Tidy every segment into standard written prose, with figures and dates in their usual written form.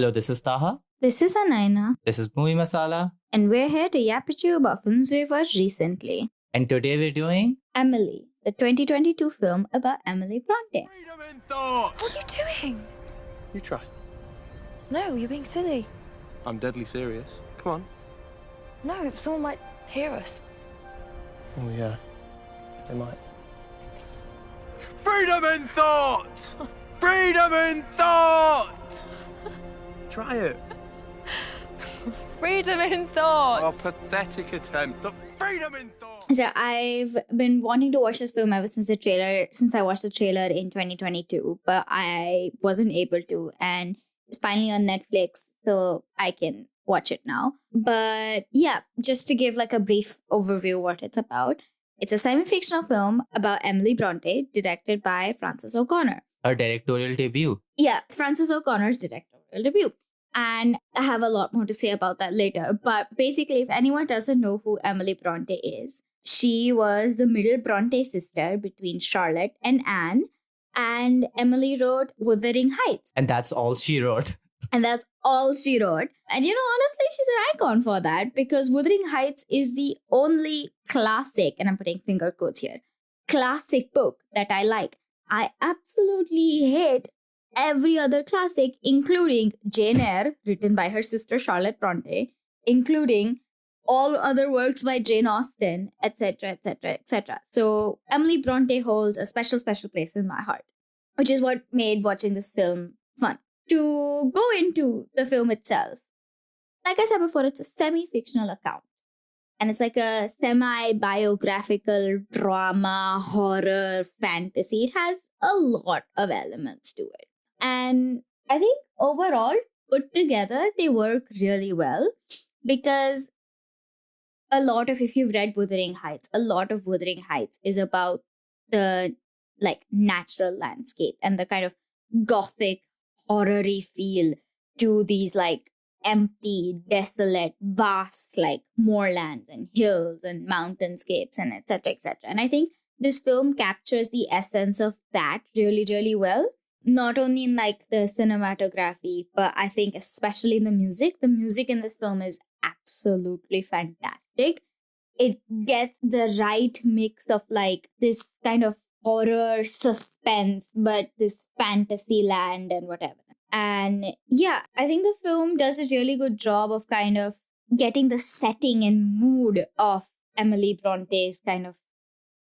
Hello, this is Taha. This is Anaina, This is Movie Masala. and we're here to yap at you about films we've watched recently. And today we're doing Emily, the 2022 film about Emily Bronte. Freedom in thought! What are you doing? You try. No, you're being silly. I'm deadly serious. Come on. No, someone might hear us. Oh, yeah. They might. Freedom in thought! Freedom in thought! Try it. Freedom in Oh, thought. pathetic attempt. But freedom in thought! So I've been wanting to watch this film ever since I watched the trailer in 2022, but I wasn't able to, and it's finally on Netflix, so I can watch it now. But yeah, just to give like a brief overview of what it's about. It's a semi-fictional film about Emily Bronte, directed by Frances O'Connor. her directorial debut. Yeah, Frances O'Connor's directorial debut. And I have a lot more to say about that later. But basically, if anyone doesn't know who Emily Bronte is, she was the middle Bronte sister between Charlotte and Anne. And Emily wrote Wuthering Heights. And that's all she wrote. And that's all she wrote. And honestly, she's an icon for that because Wuthering Heights is the only classic, and I'm putting finger quotes here, classic book that I like. I absolutely hate every other classic, including Jane Eyre, written by her sister Charlotte Bronte, including all other works by Jane Austen, etc., etc., etc. So Emily Bronte holds a special, special place in my heart, which is what made watching this film fun. To go into the film itself, like I said before, it's a semi-fictional account. And it's like a semi-biographical drama, horror, fantasy. It has a lot of elements to it. And I think overall, put together, they work really well. Because if you've read Wuthering Heights, a lot of Wuthering Heights is about the natural landscape and the kind of gothic, horror-y feel to these empty, desolate, vast moorlands and hills and mountainscapes and etc. etc. And I think this film captures the essence of that really, really well. Not only in the cinematography, but I think especially in the music. The music in this film is absolutely fantastic. It gets the right mix of this kind of horror suspense, but this fantasy land and whatever. And yeah, I think the film does a really good job of kind of getting the setting and mood of Emily Bronte's kind of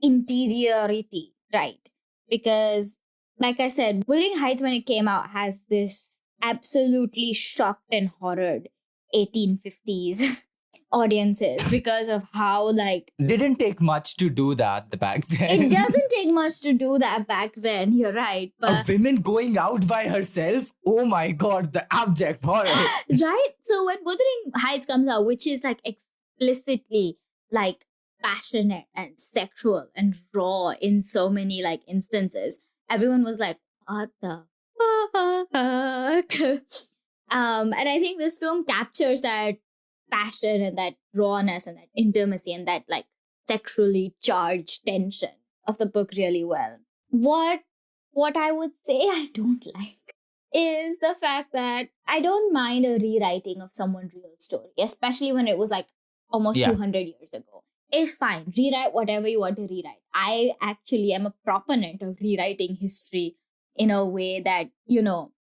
interiority right. Because, like I said, Wuthering Heights, when it came out, has this absolutely shocked and horrored 1850s audiences because of how Didn't take much to do that back then. it doesn't take much to do that back then, you're right, A but woman going out by herself? Oh my god, the abject horror. right. So when Wuthering Heights comes out, which is explicitly passionate and sexual and raw in so many instances, everyone was like, what the fuck? And I think this film captures that passion and that rawness and that intimacy and that sexually charged tension of the book really well. What I would say I don't like is the fact that I don't mind a rewriting of someone's real story, especially when it was almost 200 years ago. It's fine. Rewrite whatever you want to rewrite. I actually am a proponent of rewriting history in a way that,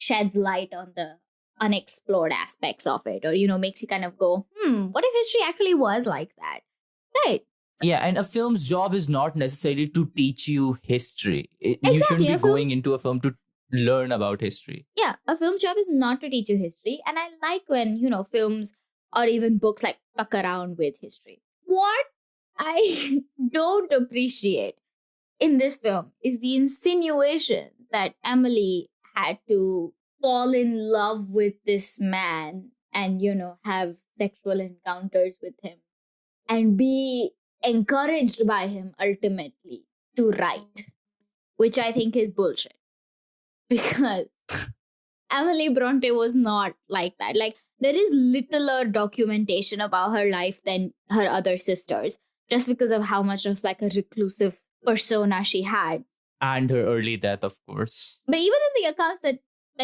sheds light on the unexplored aspects of it, or makes you kind of go, what if history actually was like that? Right. Yeah, and a film's job is not necessarily to teach you history. You Exactly, shouldn't be a film- going into a film to learn about history. Yeah, a film's job is not to teach you history. And I like when, films or even books fuck around with history. What I don't appreciate in this film is the insinuation that Emily had to fall in love with this man and, have sexual encounters with him and be encouraged by him ultimately to write, which I think is bullshit. Because Emily Bronte was not like that. There is littler documentation about her life than her other sisters, just because of how much of a reclusive persona she had. And her early death, of course. But even in the accounts that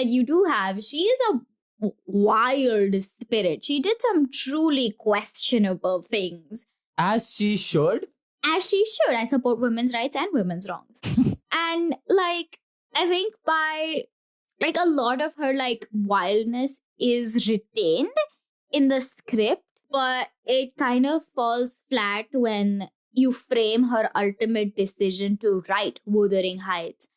you do have, she is a wild spirit. She did some truly questionable things. As she should. As she should. I support women's rights and women's wrongs. And like, I think by like a lot of her like wildness is retained in the script, but it kind of falls flat when you frame her ultimate decision to write Wuthering Heights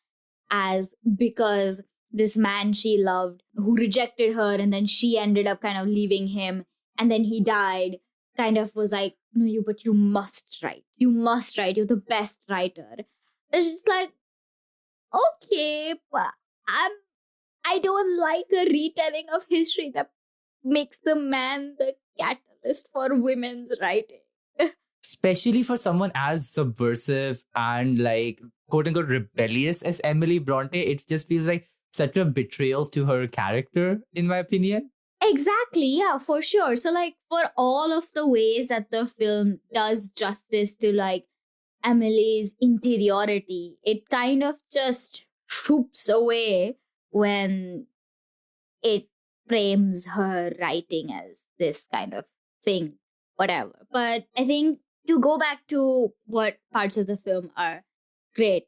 as because this man she loved who rejected her and then she ended up kind of leaving him and then he died kind of was like, no, but you must write. You must write. You're the best writer. It's just like, okay, but I don't like a retelling of history that makes the man the catalyst for women's writing. Especially for someone as subversive and like quote unquote rebellious as Emily Bronte, it just feels like such a betrayal to her character, in my opinion. Exactly, yeah, for sure. So like for all of the ways that the film does justice to like Emily's interiority, it kind of just swoops away when it frames her writing as this kind of thing, whatever. But I think to go back to what parts of the film are great,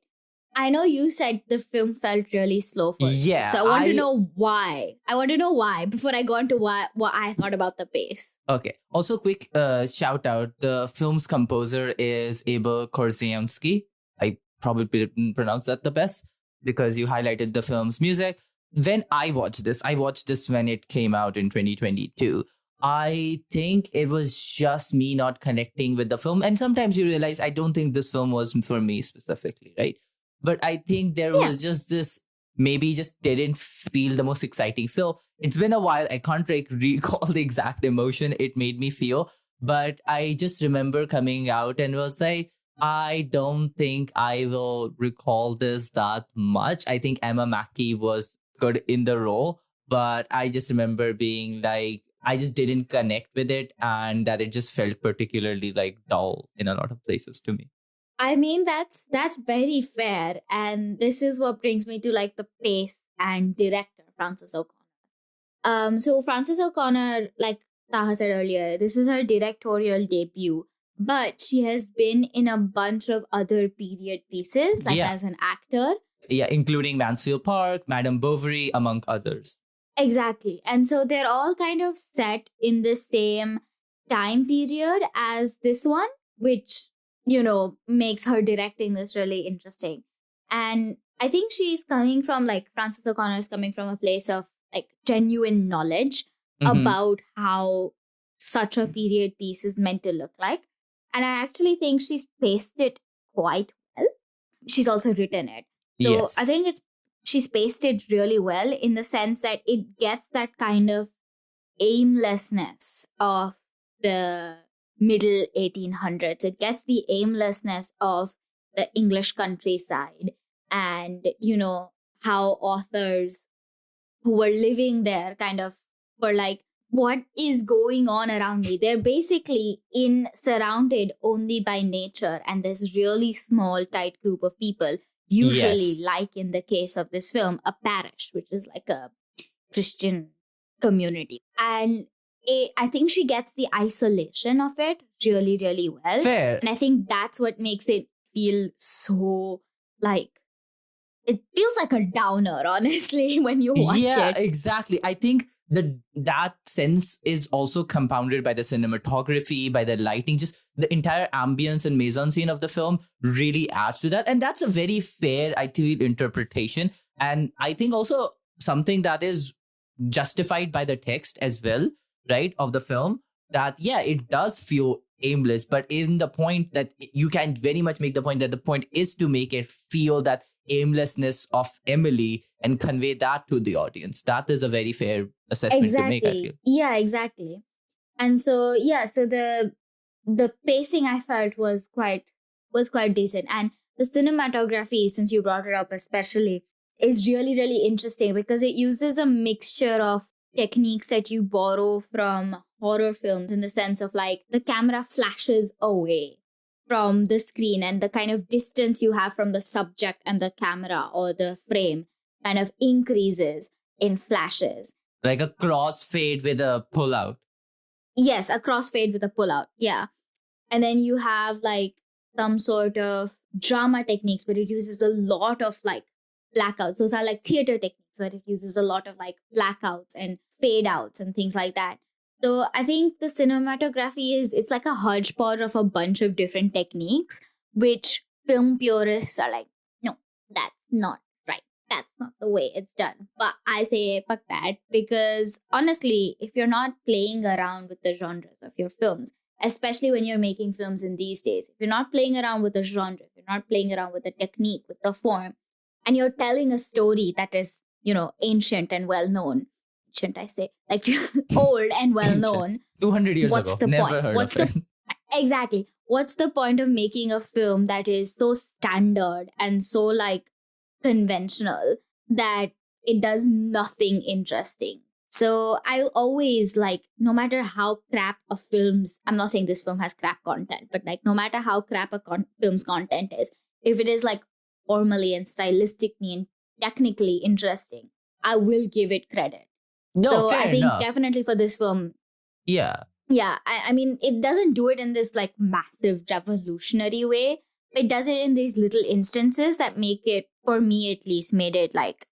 I know you said the film felt really slow for you. Yeah, So I want to know why. I want to know why before I go on to what I thought about the pace. Okay. Also, quick shout out. The film's composer is Abel Korzeniowski. I probably didn't pronounce that the best because you highlighted the film's music. When I watched this when it came out in 2022. I think it was just me not connecting with the film. And sometimes you realize I don't think this film was for me specifically, right? But I think there was just this, maybe just didn't feel the most exciting film. It's been a while. I can't recall the exact emotion it made me feel. But I just remember coming out and was like, I don't think I will recall this that much. I think Emma Mackey was good in the role. But I just remember being like, I just didn't connect with it and that it just felt particularly like dull in a lot of places to me. I mean, that's very fair. And this is what brings me to like the pace and director, Frances O'Connor. So Frances O'Connor, like Taha said earlier, this is her directorial debut, but she has been in a bunch of other period pieces, like as an actor. Yeah, including Mansfield Park, Madame Bovary, among others. Exactly. And so they're all kind of set in the same time period as this one, which, you know, makes her directing this really interesting. And I think she's coming from like Frances O'Connor is coming from a place of like genuine knowledge about how such a period piece is meant to look like. And I actually think she's paced it quite well. She's also written it. So I think she's paced it really well in the sense that it gets that kind of aimlessness of the middle 1800s. It gets the aimlessness of the English countryside and, you know, how authors who were living there kind of were like, what is going on around me? They're basically surrounded only by nature and this really small, tight group of people, usually like in the case of this film, a parish, which is like a Christian community. And I think she gets the isolation of it really, really well. Fair. And I think that's what makes it feel so like, it feels like a downer, honestly, when you watch it. Yeah, exactly. I think that sense is also compounded by the cinematography, by the lighting, just the entire ambience and mise-en-scene of the film really adds to that. And that's a very fair, I feel, interpretation. And I think also something that is justified by the text as well, right, of the film, that, yeah, it does feel aimless, but in the point that you can very much make the point that the point is to make it feel that aimlessness of Emily and convey that to the audience. That is a very fair assessment to make, I feel. Yeah, exactly. And so, yeah, so the pacing I felt was quite decent. And the cinematography, since you brought it up especially, is really, really interesting because it uses a mixture of techniques that you borrow from horror films in the sense of like the camera flashes away from the screen and the kind of distance you have from the subject and the camera or the frame kind of increases in flashes. Like a crossfade with a pull out. Yes, a crossfade with a pullout. Yeah. And then you have like some sort of drama techniques where it uses a lot of like blackouts. Those are like theater techniques where it uses a lot of like blackouts and fade outs and things like that. So I think the cinematography it's like a hodgepodge of a bunch of different techniques, which film purists are like, no, that's not right. That's not the way it's done. But I say, fuck that, because honestly, if you're not playing around with the genres of your films, especially when you're making films in these days, if you're not playing around with the genre, if you're not playing around with the technique, with the form, and you're telling a story that is, ancient and well known, shouldn't I say, like old and well known, 200 years what's ago. the Never point? heard What's of it. Exactly. What's the point of making a film that is so standard and so like conventional that it does nothing interesting? So I'll always like, no matter how crap a film's, I'm not saying this film has crap content, but like no matter how crap a film's content is, if it is like formally and stylistically and technically interesting, I will give it credit. No, So fair I think enough. definitely for this film, Yeah. yeah, I mean, it doesn't do it in this like massive revolutionary way. It does it in these little instances that make it, for me at least, made it like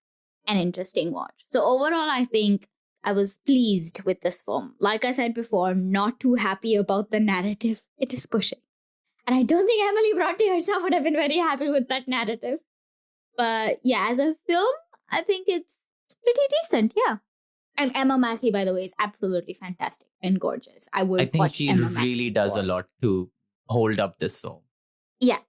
an interesting watch. So overall, I think I was pleased with this film. Like I said before, not too happy about the narrative it is pushing. And I don't think Emily Bronte herself would have been very happy with that narrative. But yeah, as a film, I think it's pretty decent, yeah. And Emma Mackey, by the way, is absolutely fantastic and gorgeous. I would I think watch she Emma Mackey really does for- a lot to hold up this film. Yeah.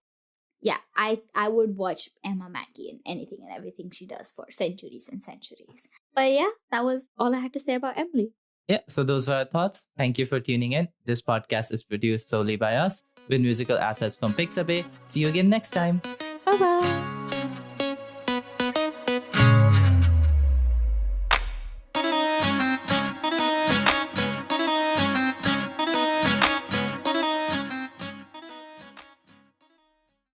Yeah, I would watch Emma Mackey in anything and everything she does for centuries and centuries. But yeah, that was all I had to say about Emily. Yeah, so those were our thoughts. Thank you for tuning in. This podcast is produced solely by us with musical assets from Pixabay. See you again next time. Bye-bye.